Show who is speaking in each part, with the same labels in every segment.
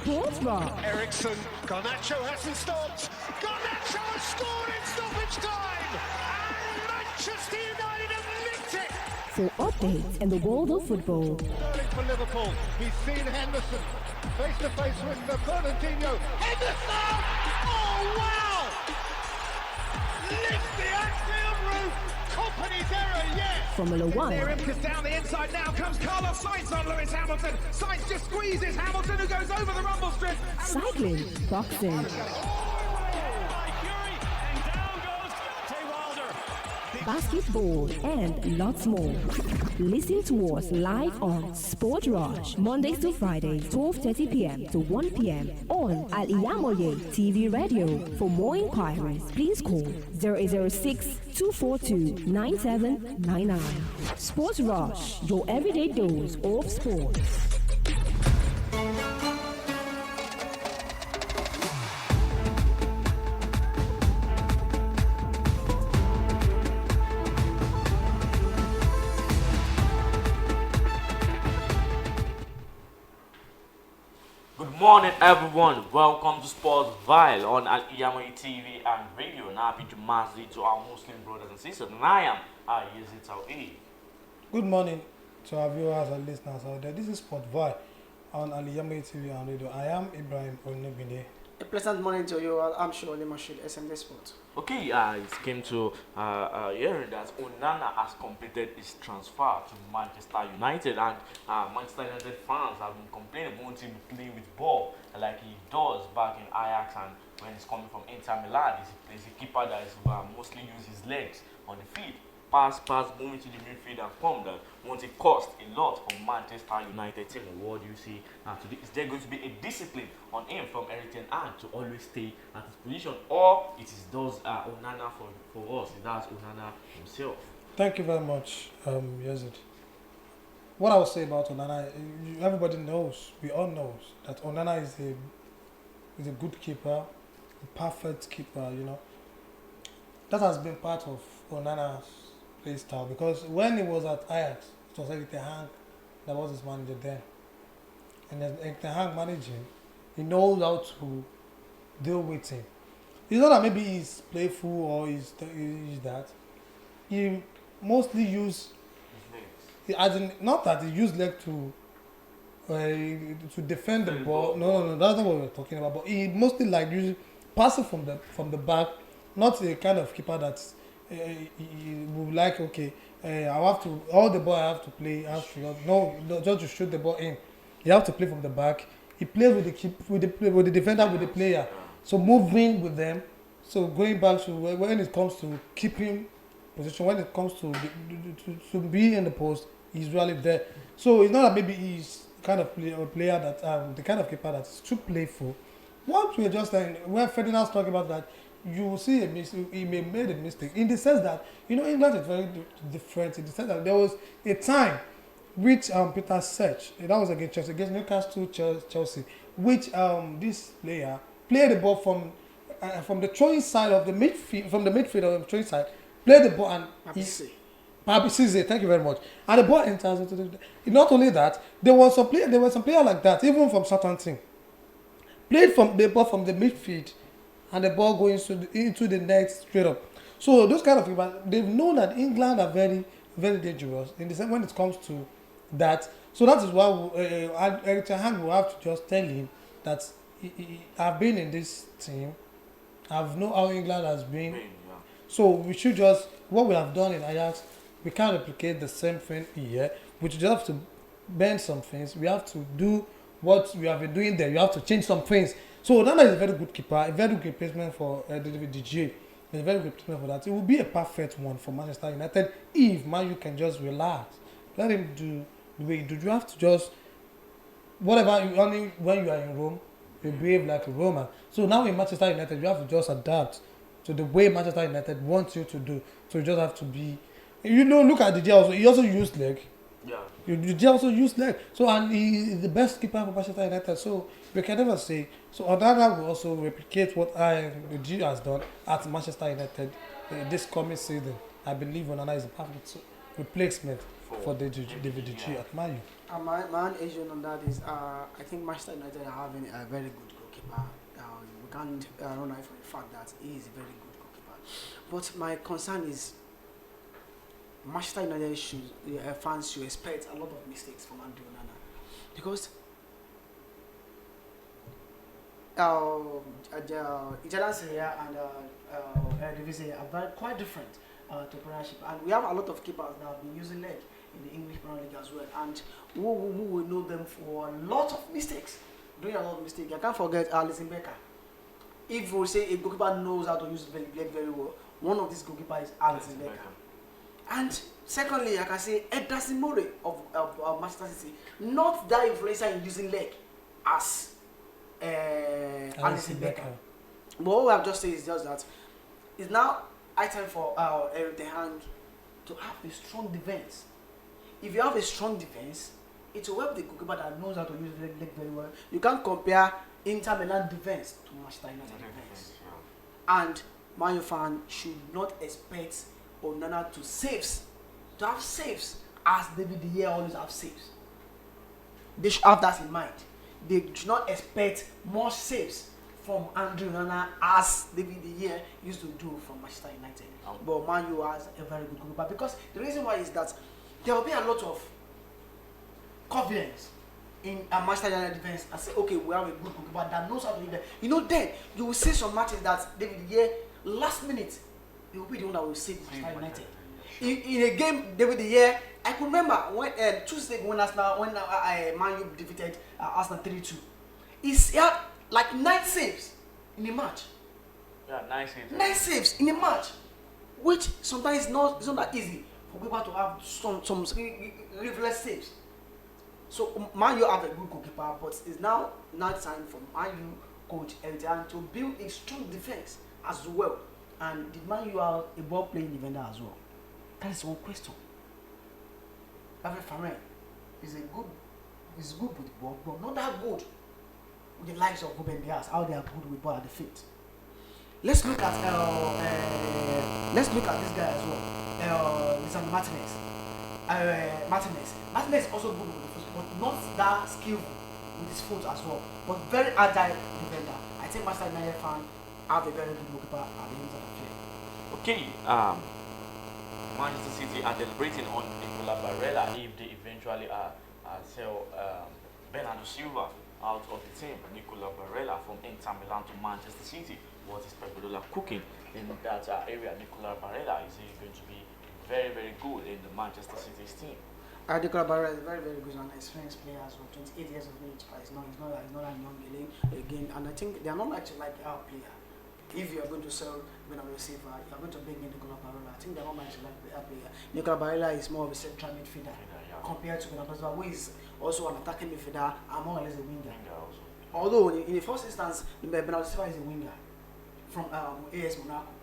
Speaker 1: Sports Bar.
Speaker 2: Ericsson, Garnacho hasn't stopped. Garnacho has scored in stoppage time. And Manchester United have nicked it.
Speaker 1: For updates in the world of football.
Speaker 2: Sterling for Liverpool. He's seen Henderson face to face with Fernandinho. Henderson! Oh wow! Lift the Anfield roof. Company's error, yes.
Speaker 1: Formula One.
Speaker 3: Because down the inside now comes Carlos Sainz on Lewis Hamilton. Sainz just squeezes Hamilton, who goes over the rumble strip.
Speaker 1: Cycling. Boxing. Basketball and lots more. Listen to us live on Sport Rush, Mondays to Fridays, 12:30 p.m. to 1 p.m. on Al-IyamoyeTv Radio. For more inquiries, please call 0806-242-9799. Sport Rush, your everyday dose of sports.
Speaker 4: Good morning, everyone. Welcome to Sportville on Al-IyamoyeTV and radio. And happy to Masjid to our Muslim brothers and sisters. And I am Al-IyamoyeTv.
Speaker 5: Good morning to our viewers and listeners out there. This is Sportville on Al-IyamoyeTV and radio. I am Ibrahim Onubide.
Speaker 6: A pleasant morning to you all. I'm Shirley Mashid, SMD Sport.
Speaker 4: Okay, it came to hearing that Onana has completed his transfer to Manchester United, and Manchester United fans have been complaining about him playing with ball like he does back in Ajax, and when he's coming from Inter Milan, he's a keeper that is mostly use his legs on the field. Pass, moving to the midfield and come that won't it cost a lot for Manchester United team. What do you see today? Is there going to be a discipline on him from Eric Ten Hag to always stay at his position, or it is does Onana for us? It does Onana himself.
Speaker 5: Thank you very much, Yazid. What I will say about Onana, everybody knows, we all know that Onana is a good keeper, a perfect keeper. You know, that has been part of Onana's play style, because when he was at Ajax, it was Eric Ten Hag that was his manager then, and as Eric Ten Hag managing, he knows how to deal with him. It's not that maybe he's playful or he's that. He mostly use, as in, not that he used leg to defend the ball. No, that's not what we're talking about. But he mostly like using passing from the back, not a kind of keeper that's. He would like, okay, I have to, all the ball I have to play, no, just to shoot the ball in. You have to play from the back. He plays with the defender, with the player. So moving with them. So going back to when it comes to keeping position, when it comes to be in the post, he's really there. So it's not that maybe he's kind of player that the kind of keeper that's too playful. What we're just saying, when Ferdinand's talking about that, you will see a mistake. He may made a mistake in the sense that, you know, England is very different in the sense that there was a time which Peter Sech, that was against Chelsea, against Newcastle Chelsea, which this player played the ball from the throwing side of the midfield, from the midfield of the throwing side, played the ball and Papi, thank you very much. And the ball enters into the, not only that, there were some players like that, even from Southampton, played from the ball from the midfield, and the ball going into the net straight up. So those kind of people, they've known that England are very, very dangerous in the sense when it comes to that. So that is why Eric Ten Hag will have to just tell him that I've been in this team, I've known how England has been. So we should just, what we have done in Ajax, we can't replicate the same thing here. We just have to bend some things. We have to do what we have been doing there. You have to change some things. So Onana is a very good keeper, a very good replacement for David De Gea. It's a very good replacement for that. It will be a perfect one for Manchester United if Man U can just relax. Let him do the way you do. You have to just, whatever, only when you are in Rome, you behave like a Roman. So now in Manchester United, you have to just adapt to the way Manchester United wants you to do. So you just have to be, you know, look at De Gea also. He also used leg. Yeah. De Gea also used leg. So, and he is the best keeper for Manchester United. So we can never say. So Onana will also replicate what De Gea has done at Manchester United this coming season. I believe Onana is a perfect replacement for David De Gea at Man U.
Speaker 6: My own agent on that is I think Manchester United are having a very good goalkeeper. We can't run away from the fact that he is a very good goalkeeper. But my concern is Manchester United fans should expect a lot of mistakes from Andrew Onana because Italian Serie A and Eredivisie are quite different to Premiership, and we have a lot of keepers that have been using leg in the English Premier League as well, and who will know them for a lot of mistakes, doing a lot of mistakes. I can't forget Alisson Becker. If we say a goalkeeper knows how to use leg very well, one of these goalkeepers is Alisson Becker. And secondly, I can say Ederson Moray of Manchester City, not that influencer in using leg as Alisson Becker. But what we have just said is just that it's now high time for Eric Ten Hag to have a strong defense. If you have a strong defense, it will help the goalkeeper that knows how to use leg very well. You can't compare Inter Milan defense to Manchester United defense. And Man U fan should not expect Onana to have saves as David De Gea always have saves. They should have that in mind. They should not expect more saves from Andrew Onana as David De Gea used to do from Manchester United. But Man U has a very good goalkeeper because the reason why is that there will be a lot of confidence in a Manchester United defense and say, okay, we have a good goalkeeper that knows how to do that. You know, then you will see some matches that David De Gea last minute he will be the one that will save Manchester United. In a game, David De Gea, I could remember when Tuesday when Man U defeated Arsenal 3-2. He had like 9 saves in a match.
Speaker 4: Yeah, 9 saves.
Speaker 6: 9 saves in a match, which sometimes it's not that easy for people to have some reflex saves. So Man U have a good goalkeeper, but it's now time for Man U coach Eric Ten Hag to build a strong defense as well. And did Man U have a ball playing defender as well? That is one question. David Farrell is good with the ball, but not that good with the likes of Ruben Dias, how they are good with ball at the feet. Let's look at this guy as well. Lisandro Martinez. Martinez is also good with the foot, but not that skillful with his foot as well. But very agile defender. I think Manchester United fan have a very good goalkeeper at the end of the play.
Speaker 4: Okay, Manchester City are deliberating on Nicola Barella if they eventually sell Bernardo Silva out of the team. Nicola Barella from Inter Milan to Manchester City. What is Pep Guardiola cooking in that area? Nicola Barella is going to be very, very good in the Manchester City's team.
Speaker 6: Nicola Barella is very, very good and experienced player as well. 28 years of age, but he's not a young again. And I think they are not like our player. If you are going to sell Bernardo Silva, you are going to bring in Nicola Barella. I think they are not like our player. Nicola Barella is more of a central midfielder compared to Bernardo Silva, who is also an attacking midfielder and more or less a winger. Although in the first instance, Bernardo Silva is a winger from AS Monaco.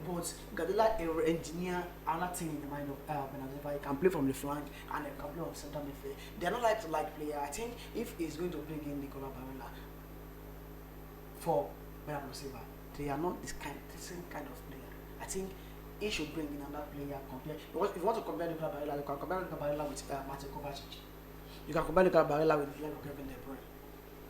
Speaker 6: But Guardiola engineer another thing in the mind of Bernardo Silva. He can play from the flank and he can play on the central midfield. They are not like player. I think if he's going to bring in Nicola Barella for Bernardo Silva, they are not the same kind of player. I think he should bring in another player. Because if you want to compare Nicola Barella, you can compare Nicola Barella with Matej Kovacic. You can compare Nicola Barella with Kevin De Bruyne.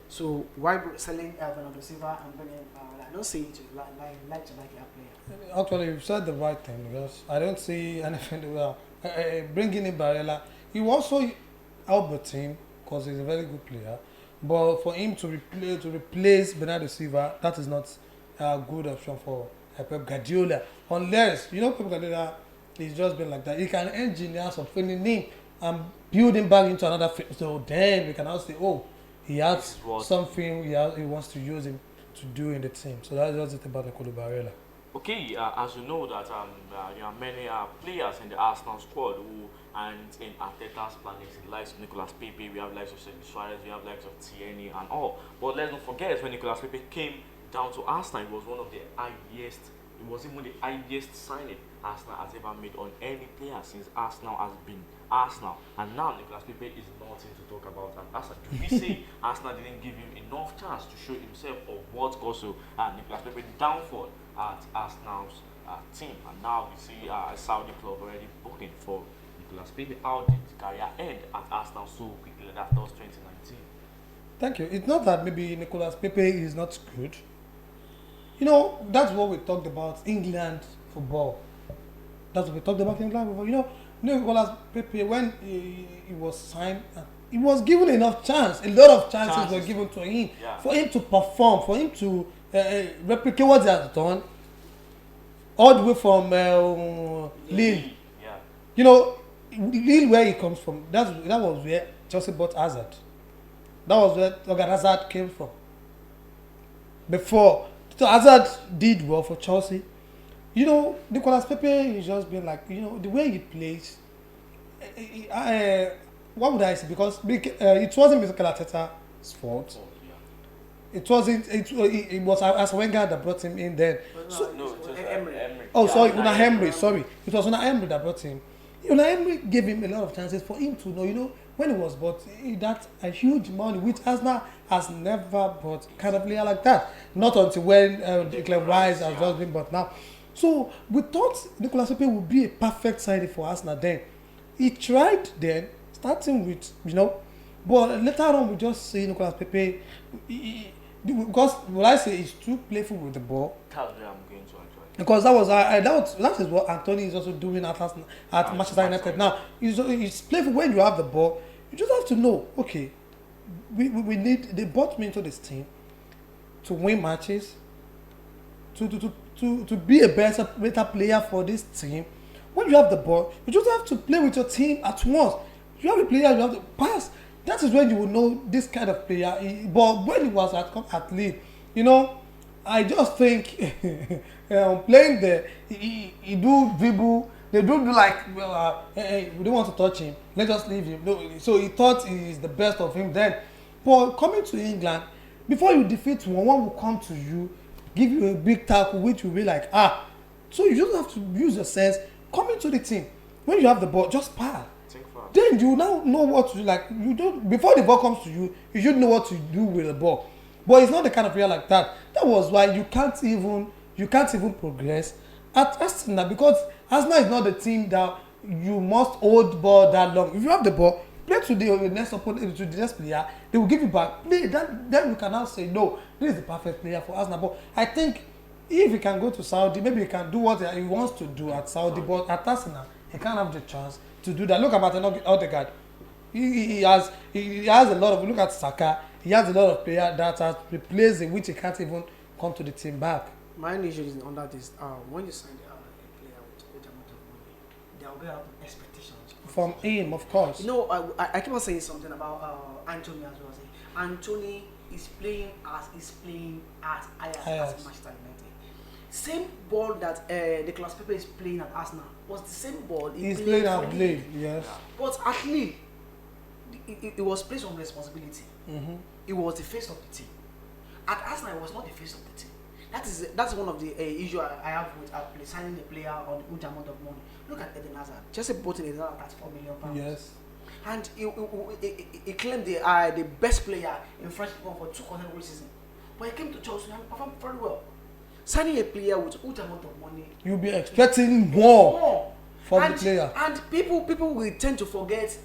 Speaker 6: So why selling Bernardo Silva and bringing Barella? I don't see it like a player.
Speaker 5: Actually, you've said the right thing because I don't see anything well. Bringing in Barella, he also help the team because he's a very good player. But for him to replace Bernardo Silva, that is not a good option for Pep Guardiola. Unless, Pep Guardiola is just been like that. He can engineer some training in and build him back into another fit. So then we can now say, oh, he has something he wants to use him to do in the team. So that's just it about Nicola Barella.
Speaker 4: Okay, as you know that there are many players in the Arsenal squad who and in Arteta's planning, the likes of Nicolas Pepe, we have likes of Sergio Suarez, we have likes of Tierney and all. But let's not forget when Nicolas Pepe came down to Arsenal, it was one of the highest, it was even the highest signing Arsenal has ever made on any player since Arsenal has been Arsenal. And now Nicolas Pepe is nothing to talk about at Arsenal. Do we say Arsenal didn't give him enough chance to show himself or what also Nicolas Pepe downfall at Arsenal's team? And now we see a Saudi club already booking for Nicolas Pepe. How did career end at Arsenal so quickly. That was 2019.
Speaker 5: Thank you. It's not that maybe Nicolas Pepe is not good. You know, that's what we talked about England football. That's what we talked about England football. You know, Nicolas Pepe, when he was signed, he was given enough chance. A lot of chances were given to him for him to perform, for him to replicate what he has done, all the way from Lille.
Speaker 4: Yeah.
Speaker 5: You know, Lille, where he comes from, that was where Chelsea bought Hazard. That was where Hazard came from. Before, so Hazard did well for Chelsea. You know, Nicolas Pepe is just been like, you know, the way he plays. What would I say? Because it wasn't Mikel Arteta's fault.
Speaker 4: Oh, yeah.
Speaker 5: It wasn't. It was Arsene Wenger that brought him in then.
Speaker 4: No, it was Emery.
Speaker 5: Oh, sorry, Unai Emery. Sorry, it was Unai Emery that brought him. Unai Emery gave him a lot of chances for him to know. You know, when he was bought, that's a huge money which Arsenal has never bought kind of player like that. Not until when Declan Rice has just been bought now. So we thought Nicolas Pepe would be a perfect signing for Arsenal then. He tried then, starting with, you know, but later on we just see Nicolas Pepe, because what I say is too playful with the ball.
Speaker 4: That's where I'm going to actually.
Speaker 5: Because that is what Anthony is also doing at Manchester United now. He's playful when you have the ball. You just have to know, okay, they brought me into this team to win matches, to be a better player for this team. When you have the ball, you just have to play with your team at once. You have a player, you have to pass. That is when you will know this kind of player. But when he was at Lille, you know, I just think playing there, he do dribble. They do like, well, hey, we don't want to touch him. Let's just leave him. No, so he thought he is the best of him then. But coming to England, before you defeat one will come to you, give you a big tackle, which will be like, So you just have to use your sense. Coming to the team, when you have the ball, just pass. Then you now know what to do. Like, you don't, before the ball comes to you, you should know what to do with the ball. But it's not the kind of player like that. That was why you can't even progress at Arsenal, because Arsenal is not the team that you must hold ball that long. If you have the ball, play to the next opponent, to the next player, they will give you back. Play that, then you can now say, no, this is the perfect player for Arsenal. But I think if he can go to Saudi, maybe he can do what he wants to do at Saudi, but at Arsenal, he can't have the chance to do that. Look at Martin Odegaard. He has a lot of, look at Saka, he has a lot of players that has replaced him, which he can't even come to the team back.
Speaker 6: My issue is on that is when you sign a player with a good amount of money, there will be expectations
Speaker 5: from him, of course.
Speaker 6: You know, I keep on saying something about Anthony as well. Anthony is playing at Ajax Manchester United. Same ball that Nicolas Pepe is playing at Arsenal was the same ball
Speaker 5: he's playing at Lille, yes.
Speaker 6: But at Lille, it was placed on responsibility.
Speaker 5: Mm-hmm.
Speaker 6: It was the face of the team. At Arsenal, it was not the face of the team. That's one of the issues I have with signing a player on a huge amount of money. Look at Eden Hazard. Chelsea bought Eden Hazard at £4 million.
Speaker 5: Yes.
Speaker 6: And he claimed they are the best player in French football for 2 consecutive seasons. But he came to Chelsea and performed very well. Signing a player with a huge amount of money,
Speaker 5: you'll be expecting more from the player.
Speaker 6: And people will tend to forget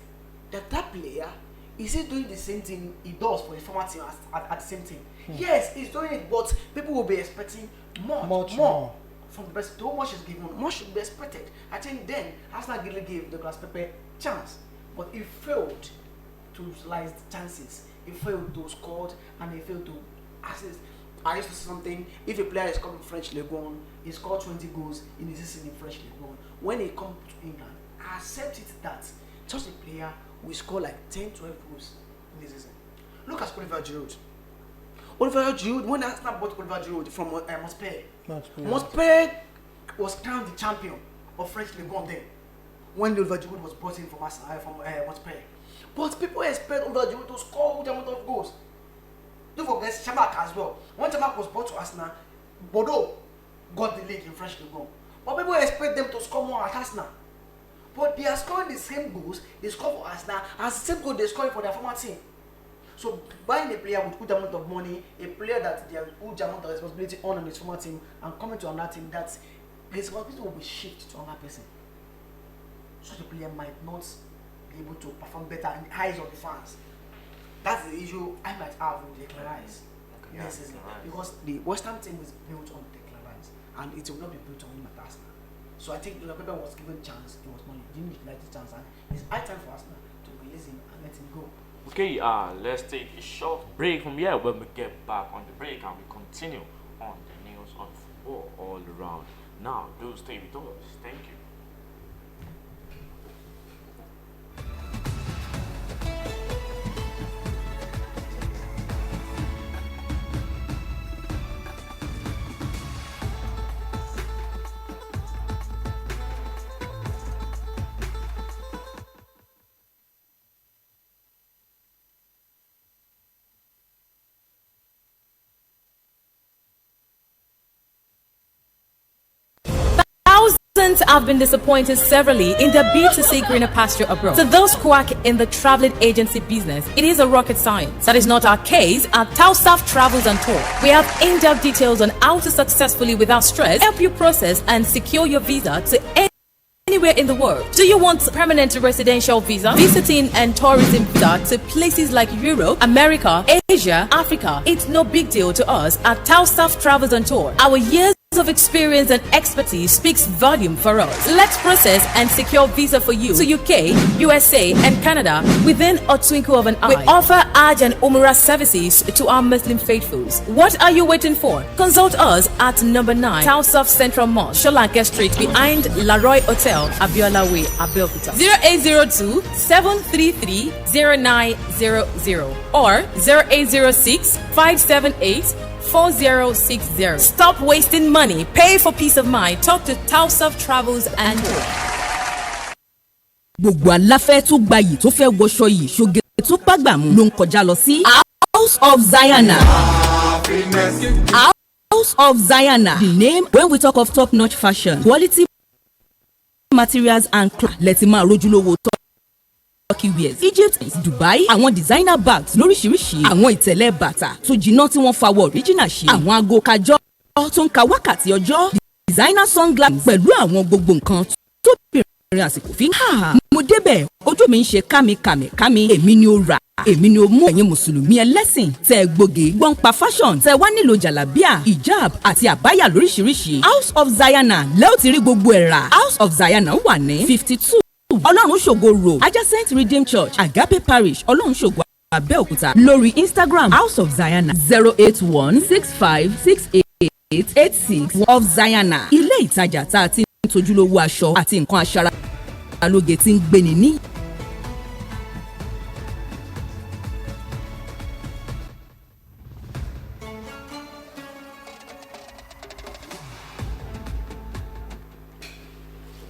Speaker 6: that player is he doing the same thing he does for his former team at the same team. Yes, he's doing it, but people will be expecting much more from the best. Too much is given, much should be expected. I think then Arsenal really gave Nicolas Pepe chance, but he failed to utilize the chances. He failed to score and he failed to assist. I used to say something, if a player is coming from French League One, he scored 20 goals in the season in French League One. When he comes to England, I accept it that such a player will score like 10, 12 goals in the season. Look at Oliver Giroud. Oliver Giroud, when Arsenal bought Oliver Giroud from Montpellier was crowned the champion of French League One then, when Oliver Giroud was brought in from Montpellier. But people expect Oliver Giroud to score a huge amount of goals. Don't forget Chamak as well. When Chamak was brought to Arsenal, Bordeaux got the league in French League One. But people expect them to score more at Arsenal. But they are scoring the same goals they score for Arsenal as the same goal they score for their former team. So buying a player with huge amount of money, a player that they have huge amount of responsibility on his former team, and coming to another team, that the responsibility will be shifted to another person. Such a player might not be be able to perform better in the eyes of the fans. That's the issue I might have with Declan Rice next season, because the Western team is built on Declan Rice, and it will not be built on him at Arsenal. So I think Pepe was given chance, he was not, he didn't utilize the chance, and it's high time for Arsenal to release him and let him go.
Speaker 4: Okay, let's take a short break from here. When we get back on the break, and we continue on the news on football all around. Now, do stay with us. Thank you.
Speaker 7: Thousands have been disappointed severally in their bid to seek greener pasture abroad. To those quack in the traveling agency business, it is a rocket science. That is not our case at Tausaf Travels and Tour. We have in-depth details on how to successfully, without stress, help you process and secure your visa to anywhere in the world. Do you want permanent residential visa, visiting and tourism visa to places like Europe, America, Asia, Africa? It's no big deal to us at Tausaf Travels and Tour. Our years of experience and expertise speaks volume for us. Let's process and secure visa for you to UK, USA, and Canada within a twinkle of an eye. We offer Hajj and Umrah services to our Muslim faithfuls. What are you waiting for? Consult us at number 9 Tausaf Central Mall, Sholanke Street, behind Laroy Hotel, Abiola Way, Abeokuta. 0802 733 0900 or 0806 578 4060. Stop wasting money. Pay for peace of mind. Talk to Tausaf Travels and Tour.
Speaker 8: Gbogbo aláfẹ́ tó gbayì tó fẹ́ wọṣọ yìí ṣoge tó pàgbàmù ló ń kọjá lọ sí House of Zion. House of Zion, the name when we talk of top-notch fashion, quality materials and cloth. Lẹ́tí máa rójúlówó Turkey wears, Egypt, Dubai, àwọn designer bags lóríṣiríṣi, àwọn ìtẹ̀lẹ̀ bàtà tó jiná tí wọ́n fawọ́ original ṣe, àwọn aago kájọ́ tó ń ka wákàtí ọjọ́, designer sunglasses pẹ̀lú àwọn gbogbo nǹkan tó bẹ̀rẹ̀ àsìkò fi ń hà. Mo débẹ̀ ojú mi ń ṣe kámi, èmi ni ó rà, èmi ni ó mú. Ẹ̀yin mùsùlùmí ẹlẹ́sìn tẹ́ gbòógè gbọ́npa fashion tẹ́ wá nílò jàlábíà, hijab àti àbáyà lóríṣiríṣi. House of Zion lẹ́ò ti rí gbogbo ẹ̀ rà. House of Zion wà ní 52 Ọlọ́run ṣògo road, adjacent Redeemed Church, Agape Parish, Ọlọ́run ṣògo Abẹ́òkúta. Lórí Instagram, House of Zion 081656886 of Zion. Ilé ìtajà tá a ti ń tojúlówó aṣọ àti nǹkan aṣaralóge tí ń gbéni ní.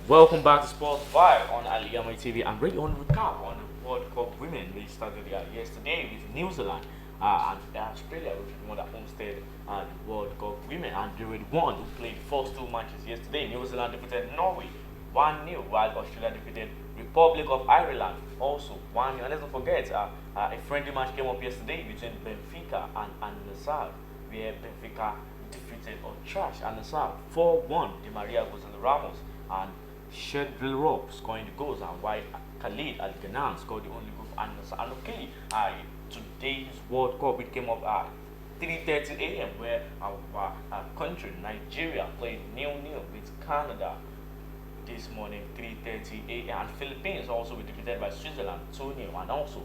Speaker 4: Welcome back to Sportville on Al-IyamoyeTV. I'm ready on recap on the World Cup women. We started yesterday with New Zealand and Australia, which won the homestead and World Cup women. And they were the one who played first two matches yesterday. New Zealand defeated Norway 1-0, while Australia defeated Republic of Ireland also 1-0. And let's not forget, a friendly match came up yesterday between Benfica and Al-Nassr, where Benfica defeated or trashed Al-Nassr 4-1. Di Maria goes on the Ramos and Shedrill Rope scoring the goals, and while Khalid Al-Ghanan scored the only goal for Al-Nassr. And okay, today's World Cup, it came up at 3:30 a.m. where our country, Nigeria, played 0-0 with Canada this morning, 3:30 a.m. And Philippines also were defeated by Switzerland 2-0, and also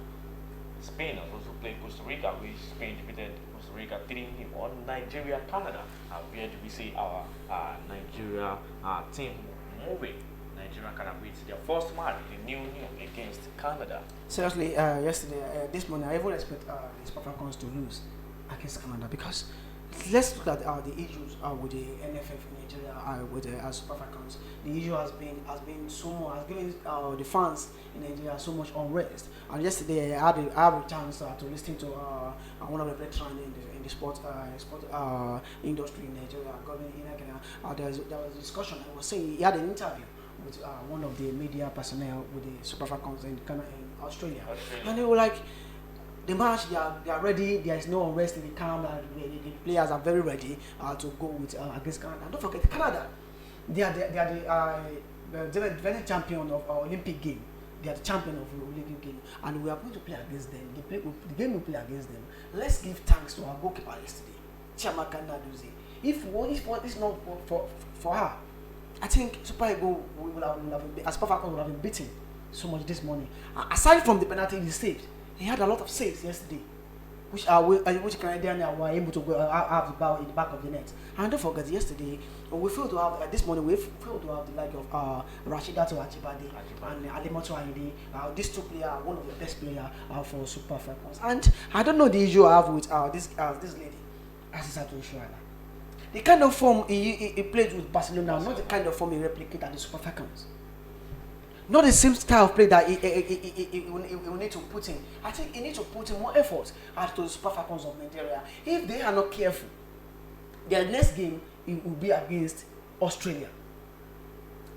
Speaker 4: Spain has also played Costa Rica, which Spain defeated Costa Rica 3-0. On Nigeria, Canada, where do we see our Nigeria team moving? Nigeria Canada wins their first match, the new against Canada.
Speaker 6: Seriously, yesterday, this morning, I even expect the Falcons to lose against Canada, because let's look at the issues with the NFF in Nigeria with the Super Falcons. The issue has given the fans in Nigeria so much unrest. And yesterday, I had a chance to listen to one of the veterans in the sport industry in Nigeria. There was a discussion. I was saying he had an interview with one of the media personnel with the Super Falcons in Australia, and they were like, the match, they are ready. There is no unrest in the camp. The players are very ready to go with against Canada. And don't forget, Canada, they are the defending champion of our Olympic game. They are the champion of the league game, and we are going to play against them. The game we play against them. Let's give thanks to our goalkeeper yesterday, Chiamaka Naduzi. If it's not for her, I think Super Eagles would have been, as Falcons would have been beaten so much this morning. Aside from the penalty he saved, he had a lot of saves yesterday, which Canadian were able to go have the ball in the back of the net. And don't forget, yesterday we failed to have this morning we failed to have the like of Rashida Ajibade and Alimoto Ayinde. These two players are one of the best players for Super Falcons. And I don't know the issue I have with this lady, Asisa Toshuala. The kind of form he played with Barcelona, not the kind of form he replicated at the Super Falcons. Not the same style of play that he will need to put in. I think he needs to put in more effort to the Super Falcons of Nigeria. If they are not careful, their next game it will be against Australia.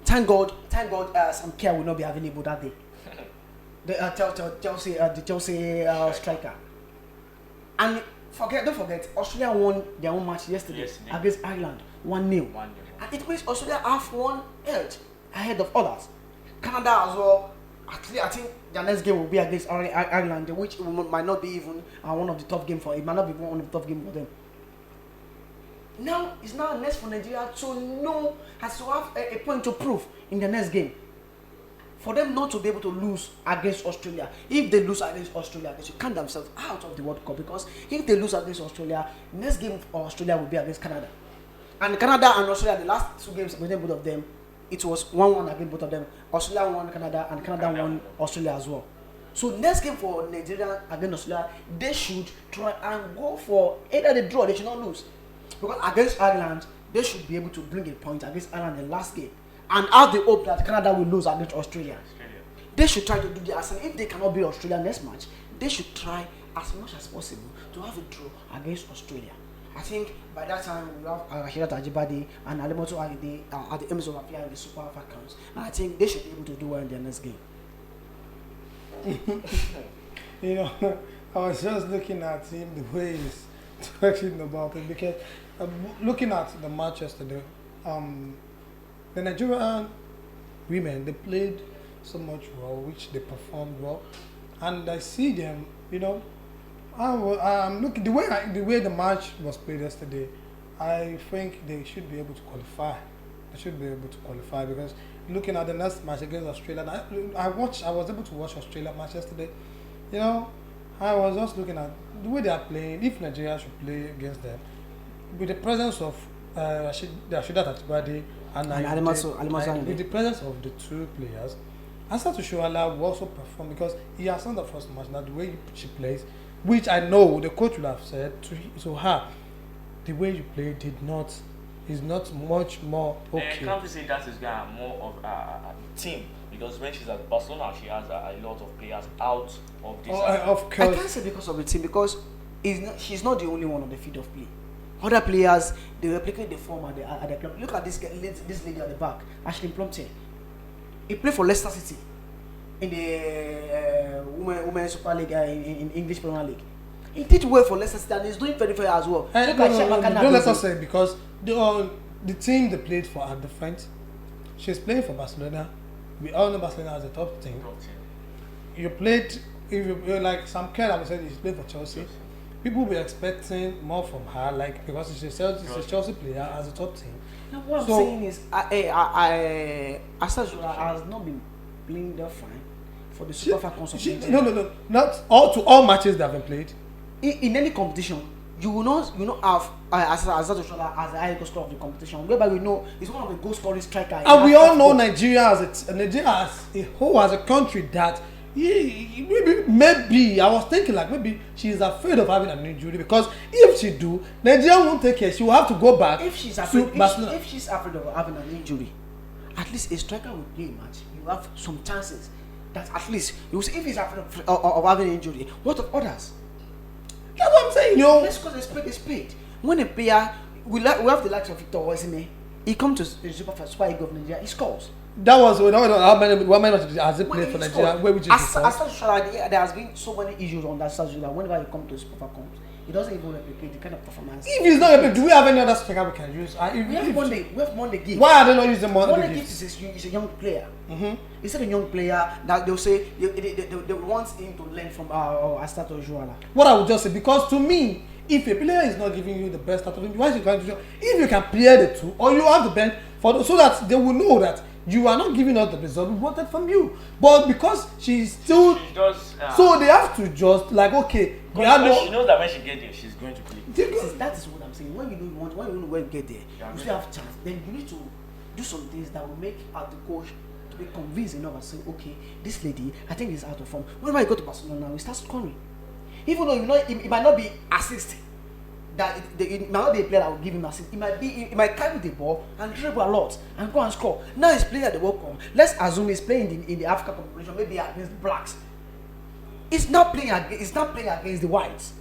Speaker 6: Thank God, some care will not be available that day. The Chelsea striker. And don't forget, Australia won their own match yesterday. Against Ireland, 1-0. And it means Australia have one edge ahead of others. Canada as well. Actually, I think their next game will be against Ireland, which might not be even one of the tough games for it. Might not be one of the tough games for them. Now it's now next for Nigeria to know, has to have a point to prove in the next game. For them not to be able to lose against Australia. If they lose against Australia, they should count themselves out of the World Cup, because if they lose against Australia, next game for Australia will be against Canada. And Canada and Australia, the last two games between both of them, it was 1-1 against both of them. Australia won Canada and Canada won Australia as well. So next game for Nigeria against Australia, they should try and go for either the draw, they should not lose. Because against Ireland, they should be able to bring a point against Ireland in the last game. And have the hope that Canada will lose against Australia. They should try to do the Arsenal. If they cannot beat Australia next match, they should try as much as possible to have a draw against Australia. I think by that time we have Rashida Ajibade and Alimoto Ayinde at the aims of appearing in the Super Falcons. And I think they should be able to do well in their next game.
Speaker 5: You know, I was just looking at him, the way he's talking about it, because looking at the match yesterday, the Nigerian women, they played so much well, which they performed well, and I see them, you know, I'm looking the way the match was played yesterday. I think they should be able to qualify. They should be able to qualify, because looking at the next match against Australia, I was able to watch Australia match yesterday. You know, I was just looking at the way they are playing. If Nigeria should play against them, with the presence of Rashida Ajibade and with the presence of the two players, Asatu Shuala will also perform, because he has done the first match. Now the way she plays, which I know the coach will have said to her, the way you play is not much more okay.
Speaker 4: And can't you say that is more of a team? Because when she's at Barcelona, she has a lot of players out of this.
Speaker 5: Of course.
Speaker 6: I can't say because of the team, because she's not the only one on the field of play. Other players, they replicate the form at the club. Look at this lady at the back, Ashley Plumpton. He played for Leicester City in the Women's Super League in English Premier League. He did well for Leicester City and he's doing very well as well.
Speaker 5: Don't let us say, because the team they played for are different. She's playing for Barcelona. We all know Barcelona as a top team. You played, if you like Sam Kerr, I said, she played for Chelsea. People will be expecting more from her, like, because she's a Chelsea player as a top team.
Speaker 6: Now, what I'm saying is, Asasura has not been playing that fine for the Super Falcons.
Speaker 5: No, not all matches that have been played.
Speaker 6: In any competition, you will not have Asasura as the highest scorer of the competition. Whereby we know he's one of the goal scoring strikers.
Speaker 5: And we all know Nigeria as a whole, as a country, that maybe I was thinking like maybe she's afraid of having an injury, because if she do, Nigeria won't take care. She will have to go back.
Speaker 6: If she's afraid of having an injury, at least a striker will play a match. You have some chances that at least you will see. If he's afraid of having an injury, what of others?
Speaker 5: That's what I'm saying.
Speaker 6: Let's call a spade a spade. When a player, we have the likes of Victor Osimhen, he comes to the Super Eagles of Nigeria, he scores.
Speaker 5: That was how many has he played for Nigeria? Where would you
Speaker 6: there has been so many issues on that side that whenever he comes to Super Falcons, it doesn't even replicate the kind of performance.
Speaker 5: If it's not replicated, do we have any other striker we can use?
Speaker 6: We have Monday Gift.
Speaker 5: Why are they not using Monday
Speaker 6: Monday
Speaker 5: Gift?
Speaker 6: Gift is a young player. Instead of a young player that they'll say they want him to learn from Astato Joala.
Speaker 5: What I would just say, because to me, if a player is not giving you the best out of him, why is he going to do? If you can play the two, or you have the bench so that they will know that you are not giving us the result we wanted from you. But because she's still, so they have to just like okay.
Speaker 4: She knows that when she gets there, she's going to play.
Speaker 6: That is what I'm saying. When you know when you get there, you still have chance. Then you need to do some things that will make the coach to be convinced enough and say, okay, this lady, I think is out of form. Whenever you go to Barcelona, we start scoring. Even though it might not be assist, it might not be a player that will give him assist. It might carry the ball and dribble a lot and go and score. Now he's playing at the World Cup. Let's assume he's playing in the Africa competition, maybe against blacks. It's not playing against the whites.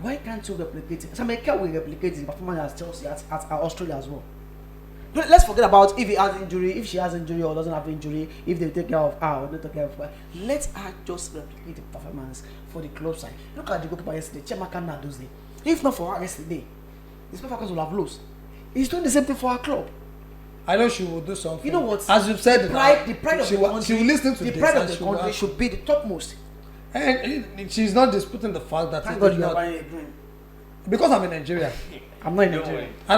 Speaker 6: Why can't you replicate it? America will replicate his performance at Chelsea, at Australia as well. Let's forget about if he has injury, if she has injury or doesn't have injury, if they take care of her or don't take care of her. Let her just replicate the performance for the club side. Look at the goalkeeper yesterday, Chemaka Nadozie. If not for her yesterday, the Falcons will have lost. He's doing the same thing for her club.
Speaker 5: I know she will do something.
Speaker 6: You know what?
Speaker 5: As you've said,
Speaker 6: the pride of the country.
Speaker 5: She will listen to
Speaker 6: the
Speaker 5: this.
Speaker 6: Pride of the country should be the topmost.
Speaker 5: And she's not disputing the fact that
Speaker 6: Thank God you are buying a drink.
Speaker 5: Because I'm in Nigeria.
Speaker 6: I'm not in Nigeria.
Speaker 5: I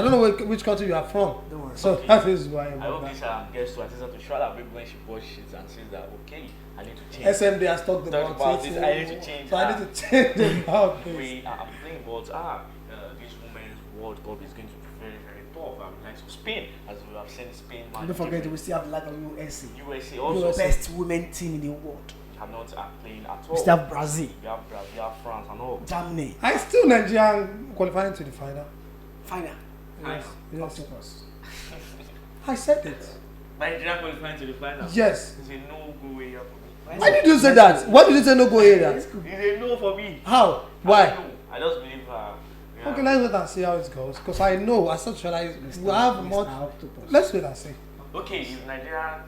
Speaker 5: don't know which country you are from.
Speaker 6: Don't worry.
Speaker 5: So that is why
Speaker 4: I hope this gets to assist her to show that maybe when she watches and says that okay, I need to change.
Speaker 5: SMD has talked about
Speaker 4: this.
Speaker 5: it.
Speaker 4: I need to change.
Speaker 5: So I need to change about this.
Speaker 4: I'm playing about this women's World Cup is going to be very, very tough. I would like to Spain, as we have seen Spain.
Speaker 6: Don't forget we still have the light of USA.
Speaker 4: USA also
Speaker 6: the best women team in the world.
Speaker 4: Are not playing at all.
Speaker 6: We still have Brazil.
Speaker 4: We have Brazil, we have France and all.
Speaker 6: Germany.
Speaker 5: I still Nigerian qualifying to the final.
Speaker 6: Final.
Speaker 5: Yes.
Speaker 6: Yes.
Speaker 5: I said it.
Speaker 4: Nigeria qualifying to the final.
Speaker 5: Yes.
Speaker 4: It's a no-go area for me.
Speaker 5: Why did you say that? Why did you say no-go area?
Speaker 4: It's a no for me.
Speaker 5: How? Why?
Speaker 4: I just believe.
Speaker 5: Okay, let's wait and see how it goes. Because I know, as such, we have more. Let's wait and see.
Speaker 4: Okay, if Nigeria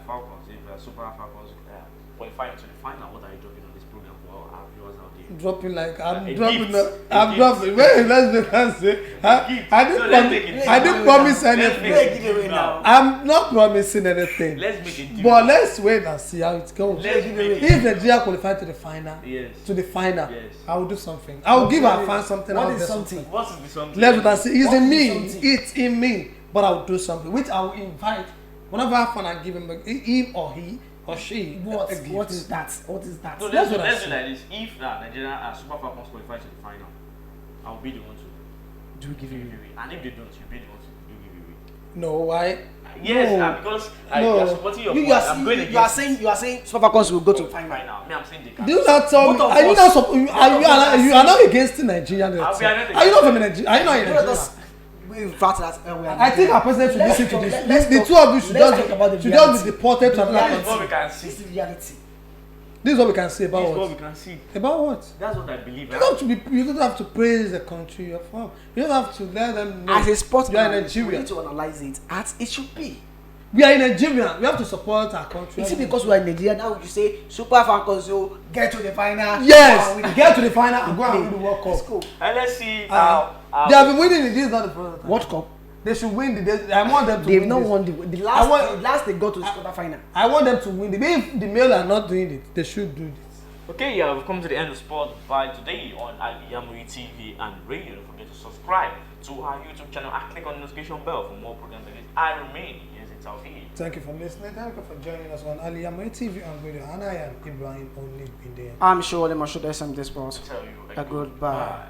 Speaker 4: Falcons, if Super Falcons qualifying to the final, what are you dropping on this program for our viewers out there?
Speaker 5: Dropping like
Speaker 4: I'm
Speaker 5: dropping. Wait, let's wait and see. I didn't promise anything. I'm not promising anything.
Speaker 4: Let's make it.
Speaker 5: But let's wait and see how it goes. If Nigeria qualify to the final, I will do something. I will give our fans something.
Speaker 6: What is something?
Speaker 4: What is the something?
Speaker 5: Let's wait and see. It's in me. It's in me. But I will do something, which I will invite. Whenever I have fun, I give him or he or she.
Speaker 6: What is that? What is that?
Speaker 4: So let's do like this. If Nigeria Super Falcons qualify to the final, I'll be the one to
Speaker 6: do give you away.
Speaker 4: And if they don't, you'll be the one to do give you away.
Speaker 5: No, why?
Speaker 4: Yes, because you're supporting your point. I'm going against.
Speaker 6: You are saying Super Falcons will go to final.
Speaker 4: Me, I'm saying they can.
Speaker 5: Do you not tell me? Are you not you are not against Nigeria? Are you not from Nigeria? Are you not in Nigeria? I think our president should listen to this. The two of you should just be deported to another country.
Speaker 4: This is what we can see.
Speaker 6: This is reality.
Speaker 5: This is what we can say about
Speaker 4: This is
Speaker 5: what?
Speaker 4: what we can see.
Speaker 5: About what?
Speaker 4: That's what I believe.
Speaker 5: You don't have to praise the country you're from. You don't have to let them know.
Speaker 6: As a sportsman,
Speaker 5: we are in Nigeria.
Speaker 6: We need to analyze it as it should be.
Speaker 5: We are in Nigeria. We have to support our country.
Speaker 6: Is it because we are in Nigeria now you say Super Falcons will get to the final?
Speaker 5: Yes, get to the final and go and win the World Cup.
Speaker 6: Let's go.
Speaker 4: And let's see
Speaker 5: they have been winning it. This is not the first time.
Speaker 6: World Cup.
Speaker 5: They should win the. I want them to
Speaker 6: They've
Speaker 5: win.
Speaker 6: not
Speaker 5: this.
Speaker 6: won the last they got to the quarter final.
Speaker 5: I want them to win. If the male are not doing it, they should do this.
Speaker 4: Okay, we've come to the end of Sport by today on Al-IyamoyeTV and radio. Don't forget to subscribe to our YouTube channel and click on the notification bell for more programs like this. I remain. Yes, it's our video.
Speaker 5: Thank you for listening. Thank you for joining us on Al-IyamoyeTV and radio. And I am Ibrahim Only Binde.
Speaker 6: I'm sure they must show SM Sport.
Speaker 4: Tell you
Speaker 6: a goodbye.